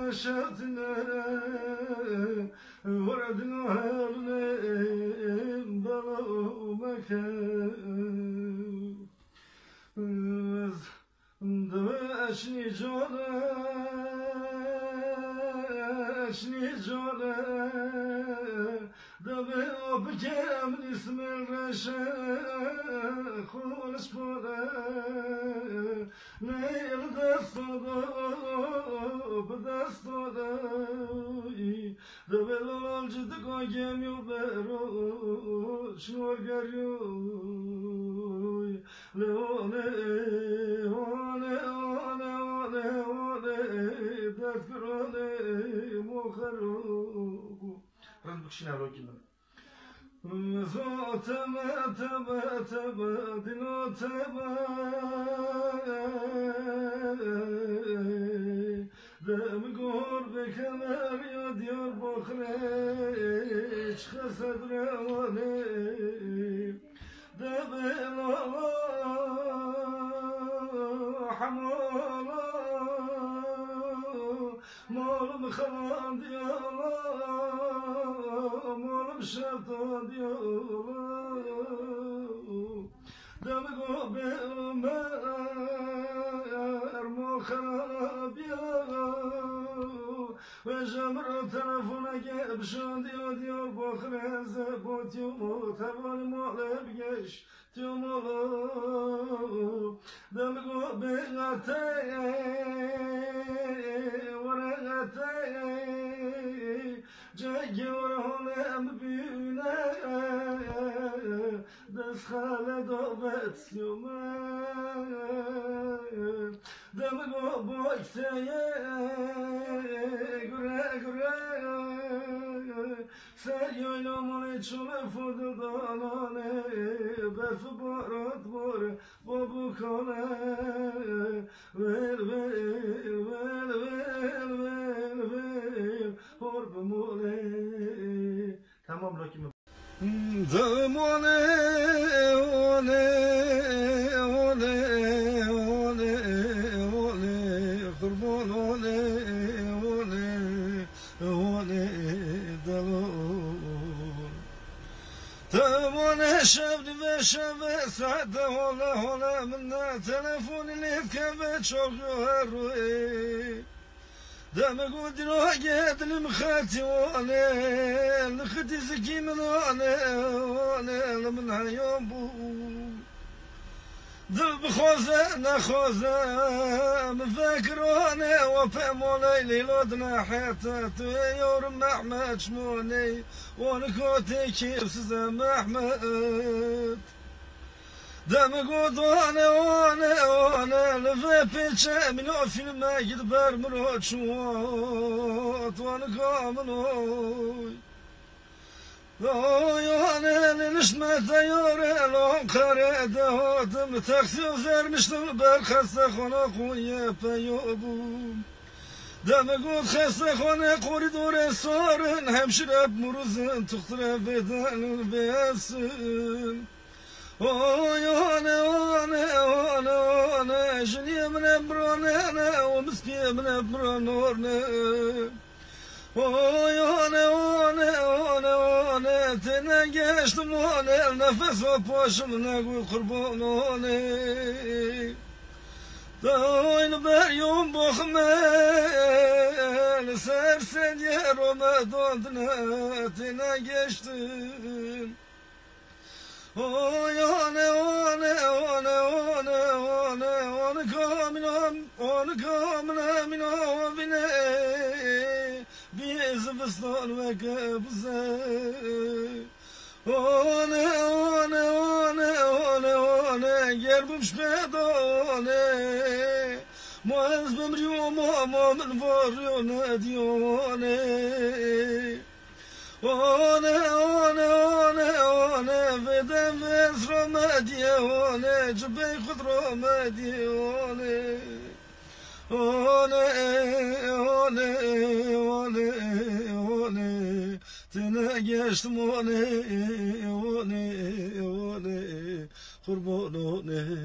وشاتنا وردنا هرنا بلو مكان دمشني جونا أشني جونا دمي وبكام اسم الرشا خولش بولا نيل دستودا بدستودا دمي لول جدك وجم يبرو شنو قريو لوني وني وني وني وني تذكروني مخروق رندك شنو راكينا تبا تبا تبا دينو تبا دم قربك مر يا ديار بخريش خسد رواني دبل حمالا مالم خلان ديالا مالم شطان ديالا دمقو بأمر مخرب يالا وجمر تلفونك بشان ديار بخرز بوتيو تبالي مالب جيش تيومولو دمقو بغتي ورغتي جاي ورهولم بينا دس خالد وبت يومان دمقو بوكتي سريون موني چونه فودانانه برف بارات باره بابو کنه ول ول ول ول ول ول قرب مونه تمام راکی زمانه اونه اونه اونه اونه قربان اونه اونه اونه دلون تمانه شب و شب ساعت هلا هلا منا تلفون اللي كبه شوقه روي دم قد راجد المخاتي وانا لختي زكي من وانا من هيوم بو ذب خوزه نخوزه مفكر وانا وفهم ليلي لودنا حياتي يورم احمد شموني وانا كوتي كيف سزم احمد دم قد وانا لفيبتش من فيلم يدبر مروت شوات وانا كامنوي وانا نشمت يوري لون قريد هاتم تاكسي وزير مشتم بالخسة خونه خويا بيوبو دم قد خسة خونه قوري دور صارن همشرب مروزن تختر بدن بيسن وانا جني من برانا ومسكي من برانورنا وانا تناقشت وانا النفس وبوش من اقول قربونوني طاين بريوم بخمال سرسن يا رمضان تناقشتن وانا كامنا من وبنا بيز بستان وكبزة وانا قلبم شبيدوني معز بمريوم وما من فاريون ديوني وانا بدم اسر مادية وانا جبي خضر مادية وانا تناقشت وانا قربانوني